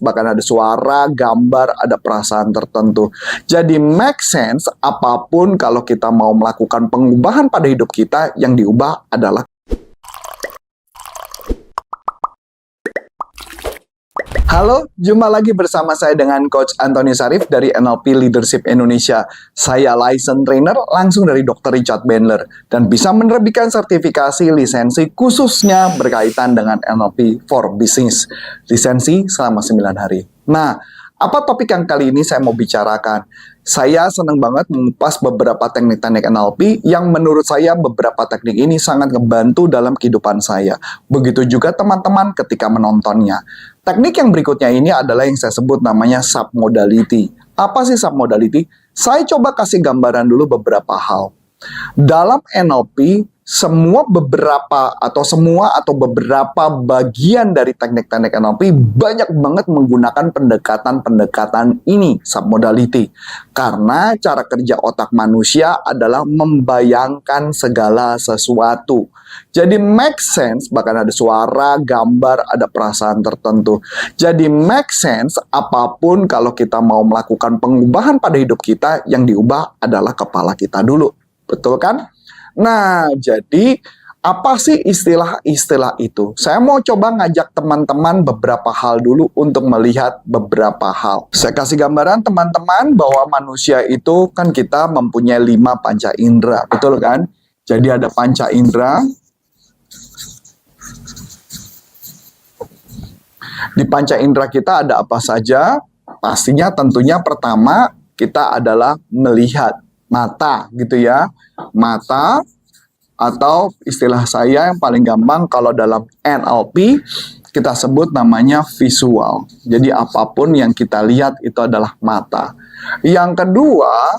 bahkan ada suara, gambar, ada perasaan tertentu. Jadi make sense apapun kalau kita mau melakukan pengubahan pada hidup kita, yang diubah adalah. Halo, jumpa lagi bersama saya dengan Coach Antoni Sarif dari NLP Leadership Indonesia. Saya license trainer langsung dari Dr. Richard Bandler dan bisa menerbitkan sertifikasi lisensi khususnya berkaitan dengan NLP for Business. Lisensi selama 9 hari. Nah, apa topik yang kali ini saya mau bicarakan? Saya senang banget mengupas beberapa teknik-teknik NLP yang menurut saya beberapa teknik ini sangat membantu dalam kehidupan saya. Begitu juga teman-teman ketika menontonnya. Teknik yang berikutnya ini adalah yang saya sebut namanya submodality. Apa sih submodality? Saya coba kasih gambaran dulu beberapa hal. Dalam NLP, semua atau beberapa bagian dari teknik-teknik NLP banyak banget menggunakan pendekatan-pendekatan ini, submodality. Karena cara kerja otak manusia adalah membayangkan segala sesuatu. Jadi make sense, bahkan ada suara, gambar, ada perasaan tertentu. Jadi make sense apapun kalau kita mau melakukan pengubahan pada hidup kita, yang diubah adalah kepala kita dulu. Betul kan? Nah, jadi apa sih istilah-istilah itu? Saya mau coba ngajak teman-teman beberapa hal dulu untuk melihat beberapa hal. Saya kasih gambaran teman-teman bahwa manusia itu kan kita mempunyai 5 panca indera, betul kan? Jadi ada panca indera. Di panca indera kita ada apa saja? Pastinya tentunya pertama kita adalah melihat. Mata gitu ya, mata, atau istilah saya yang paling gampang kalau dalam NLP kita sebut namanya visual. Jadi apapun yang kita lihat itu adalah mata. Yang kedua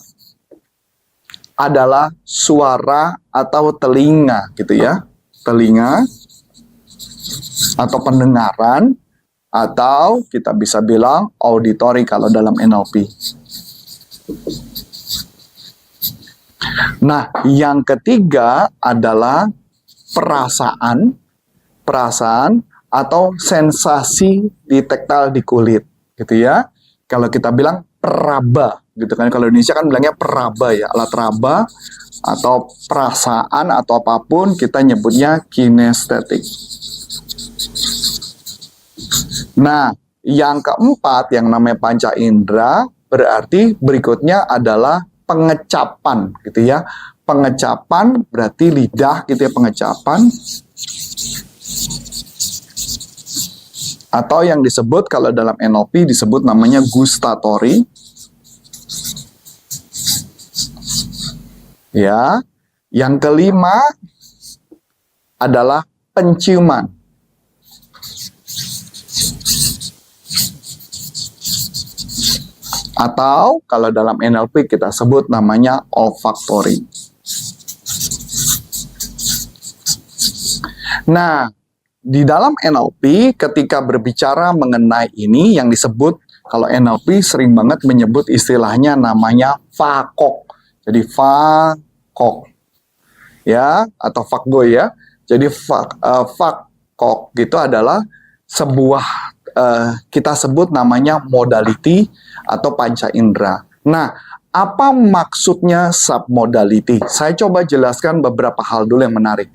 adalah suara atau telinga gitu ya, telinga atau pendengaran, atau kita bisa bilang auditory kalau dalam NLP. Nah, yang ketiga adalah perasaan atau sensasi di taktil di kulit, gitu ya. Kalau kita bilang peraba, gitu kan. Kalau Indonesia kan bilangnya peraba ya, alat raba atau perasaan atau apapun kita nyebutnya kinestetik. Nah, yang keempat yang namanya panca indera berarti berikutnya adalah pengecapan gitu ya. Pengecapan berarti lidah gitu ya, pengecapan. Atau yang disebut kalau dalam NLP disebut namanya gustatory. Ya. Yang kelima adalah penciuman. Atau kalau dalam NLP kita sebut namanya olfactory. Nah, di dalam NLP ketika berbicara mengenai ini yang disebut, kalau NLP sering banget menyebut istilahnya namanya fakok. Jadi fakok. Ya, atau fakgoy ya. Jadi fakok gitu adalah sebuah kita sebut namanya modality atau panca indera. Nah, apa maksudnya submodality? Saya coba jelaskan beberapa hal dulu yang menarik.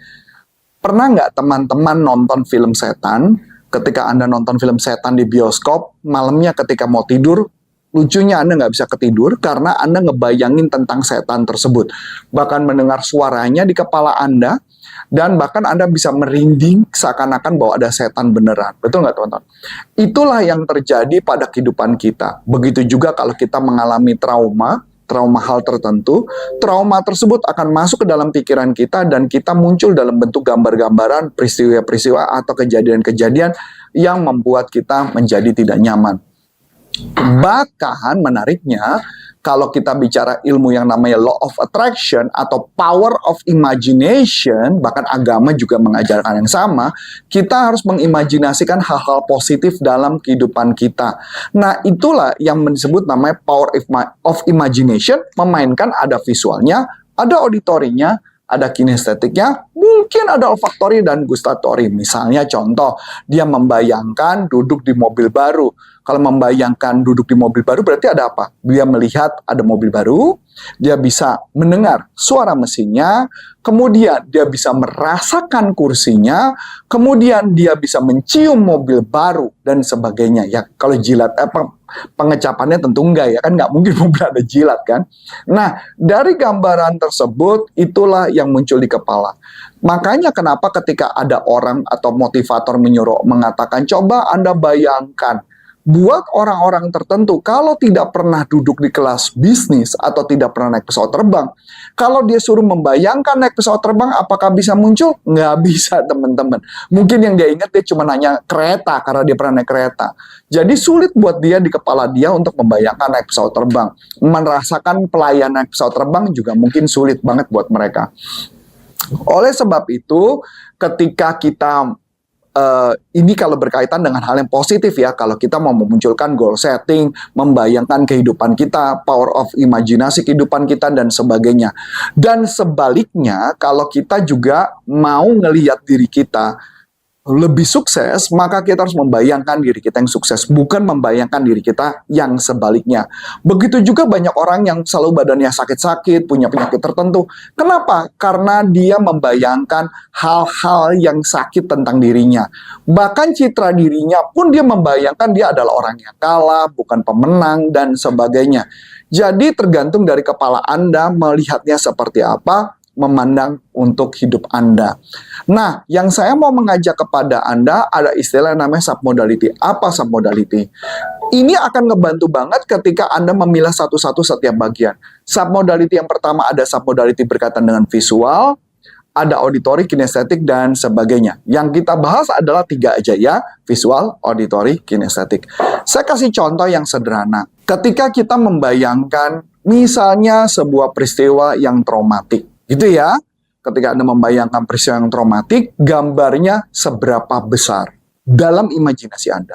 Pernah nggak teman-teman nonton film setan? Ketika Anda nonton film setan di bioskop, malamnya ketika mau tidur, lucunya Anda nggak bisa ketidur karena Anda ngebayangin tentang setan tersebut. Bahkan mendengar suaranya di kepala Anda, dan bahkan Anda bisa merinding seakan-akan bahwa ada setan beneran. Betul nggak teman-teman? Itulah yang terjadi pada kehidupan kita. Begitu juga kalau kita mengalami trauma hal tertentu, trauma tersebut akan masuk ke dalam pikiran kita dan kita muncul dalam bentuk gambar-gambaran, peristiwa-peristiwa atau kejadian-kejadian yang membuat kita menjadi tidak nyaman. Bahkan menariknya, kalau kita bicara ilmu yang namanya law of attraction atau power of imagination, bahkan agama juga mengajarkan yang sama, kita harus mengimajinasikan hal-hal positif dalam kehidupan kita. Nah, itulah yang disebut namanya power of imagination, memainkan ada visualnya, ada auditorinya, ada kinestetiknya, mungkin ada olfaktori dan gustatory. Misalnya contoh, dia membayangkan duduk di mobil baru. Kalau membayangkan duduk di mobil baru berarti ada apa? Dia melihat ada mobil baru, dia bisa mendengar suara mesinnya, kemudian dia bisa merasakan kursinya, kemudian dia bisa mencium mobil baru dan sebagainya. Ya kalau jilat pengecapannya tentu enggak ya, kan nggak mungkin mobil ada jilat kan. Nah, dari gambaran tersebut itulah yang muncul di kepala. Makanya kenapa ketika ada orang atau motivator menyuruh mengatakan coba Anda bayangkan buat orang-orang tertentu kalau tidak pernah duduk di kelas bisnis atau tidak pernah naik pesawat terbang, kalau dia suruh membayangkan naik pesawat terbang, apakah bisa muncul? Nggak bisa, teman-teman. Mungkin yang dia ingat dia cuma nanya kereta karena dia pernah naik kereta. Jadi sulit buat dia di kepala dia untuk membayangkan naik pesawat terbang. Merasakan pelayanan naik pesawat terbang juga mungkin sulit banget buat mereka. Oleh sebab itu, ketika kita ini kalau berkaitan dengan hal yang positif ya, kalau kita mau memunculkan goal setting, membayangkan kehidupan kita, power of imajinasi kehidupan kita, dan sebagainya. Dan sebaliknya, kalau kita juga mau ngelihat diri kita lebih sukses, maka kita harus membayangkan diri kita yang sukses, bukan membayangkan diri kita yang sebaliknya. Begitu juga banyak orang yang selalu badannya sakit-sakit, punya penyakit tertentu. Kenapa? Karena dia membayangkan hal-hal yang sakit tentang dirinya. Bahkan citra dirinya pun dia membayangkan dia adalah orang yang kalah, bukan pemenang, dan sebagainya. Jadi tergantung dari kepala Anda melihatnya seperti apa, memandang untuk hidup Anda. Nah, yang saya mau mengajak kepada Anda ada istilah yang namanya submodality. Apa submodality? Ini akan ngebantu banget ketika Anda memilah satu-satu setiap bagian. Submodality yang pertama ada submodality berkaitan dengan visual, ada auditory, kinestetik, dan sebagainya. Yang kita bahas adalah 3 aja ya, visual, auditory, kinestetik. Saya kasih contoh yang sederhana. Ketika kita membayangkan misalnya sebuah peristiwa yang traumatik, gitu ya. Ketika Anda membayangkan peristiwa yang traumatik, gambarnya seberapa besar dalam imajinasi Anda.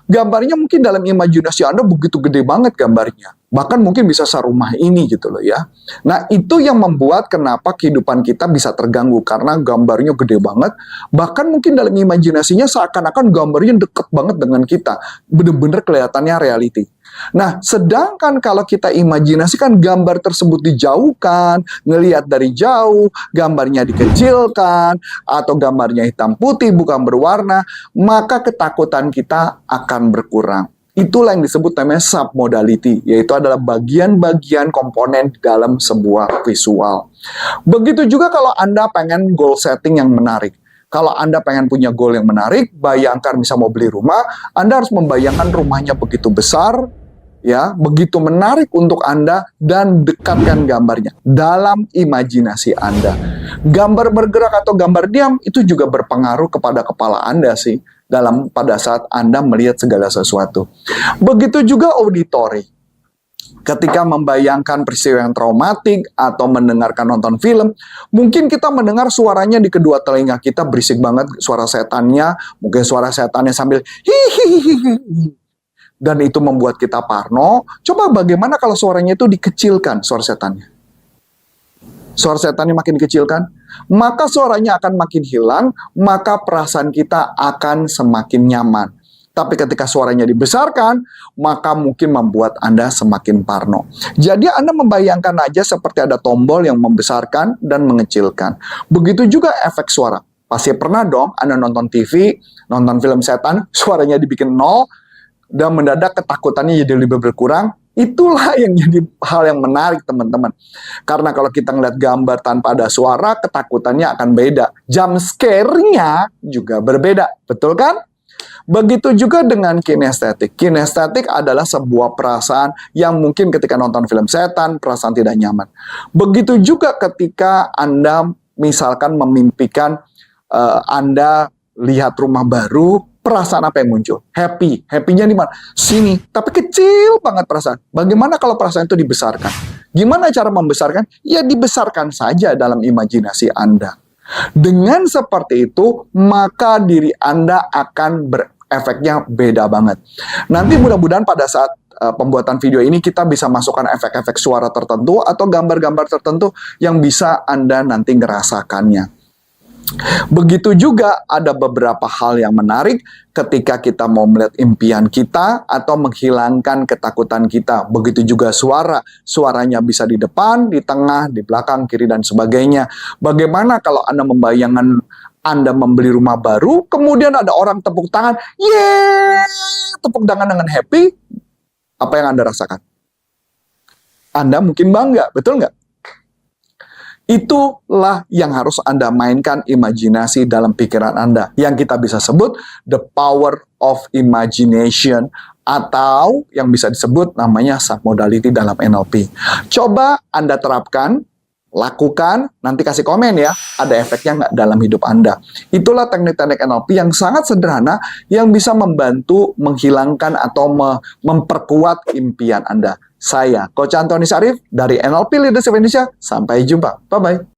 Gambarnya mungkin dalam imajinasi Anda begitu gede banget gambarnya. Bahkan mungkin bisa serumah ini gitu loh ya. Nah, itu yang membuat kenapa kehidupan kita bisa terganggu. Karena gambarnya gede banget. Bahkan mungkin dalam imajinasinya seakan-akan gambarnya deket banget dengan kita. Bener-bener kelihatannya reality. Nah, sedangkan kalau kita imajinasikan gambar tersebut dijauhkan, ngelihat dari jauh, gambarnya dikecilkan, atau gambarnya hitam putih bukan berwarna, maka ketakutan kita akan berkurang. Itulah yang disebut namanya submodality, yaitu adalah bagian-bagian komponen dalam sebuah visual. Begitu juga kalau Anda pengen goal setting yang menarik. Kalau Anda pengen punya goal yang menarik, bayangkan bisa mau beli rumah, Anda harus membayangkan rumahnya begitu besar, ya, begitu menarik untuk Anda, dan dekatkan gambarnya dalam imajinasi Anda. Gambar bergerak atau gambar diam itu juga berpengaruh kepada kepala Anda sih pada saat Anda melihat segala sesuatu. Begitu juga auditory. Ketika membayangkan peristiwa yang traumatik atau mendengarkan nonton film, mungkin kita mendengar suaranya di kedua telinga kita berisik banget, suara setannya, mungkin suara setannya sambil hihihihi. Dan itu membuat kita parno. Coba bagaimana kalau suaranya itu dikecilkan, suara setannya? Suara setannya makin dikecilkan, maka suaranya akan makin hilang, maka perasaan kita akan semakin nyaman. Tapi ketika suaranya dibesarkan, maka mungkin membuat Anda semakin parno. Jadi Anda membayangkan aja seperti ada tombol yang membesarkan dan mengecilkan. Begitu juga efek suara. Pasti pernah dong Anda nonton TV, nonton film setan, suaranya dibikin 0, dan mendadak ketakutannya jadi lebih berkurang. Itulah yang jadi hal yang menarik, teman-teman. Karena kalau kita ngeliat gambar tanpa ada suara, ketakutannya akan beda. Jump scare-nya juga berbeda. Betul kan? Begitu juga dengan kinestetik. Kinestetik adalah sebuah perasaan yang mungkin ketika nonton film setan, perasaan tidak nyaman. Begitu juga ketika Anda misalkan memimpikan Anda lihat rumah baru, perasaan apa yang muncul? Happy. Happy-nya di mana? Sini. Tapi kecil banget perasaan. Bagaimana kalau perasaan itu dibesarkan? Gimana cara membesarkan? Ya dibesarkan saja dalam imajinasi Anda. Dengan seperti itu, maka diri Anda akan efeknya beda banget. Nanti mudah-mudahan pada saat pembuatan video ini kita bisa masukkan efek-efek suara tertentu atau gambar-gambar tertentu yang bisa Anda nanti ngerasakannya. Begitu juga ada beberapa hal yang menarik ketika kita mau melihat impian kita atau menghilangkan ketakutan kita. Begitu juga suaranya bisa di depan, di tengah, di belakang, kiri, dan sebagainya. Bagaimana kalau Anda membayangkan Anda membeli rumah baru, kemudian ada orang tepuk tangan, yeay, tepuk tangan dengan happy, apa yang Anda rasakan? Anda mungkin bangga, betul nggak? Itulah yang harus Anda mainkan imajinasi dalam pikiran Anda. Yang kita bisa sebut the power of imagination. Atau yang bisa disebut namanya submodality dalam NLP. Coba Anda terapkan, lakukan, nanti kasih komen ya, ada efeknya nggak dalam hidup Anda. Itulah teknik-teknik NLP yang sangat sederhana, yang bisa membantu menghilangkan atau memperkuat impian Anda. Saya, Coach Antoni Syarif, dari NLP Leadership Indonesia. Sampai jumpa. Bye-bye.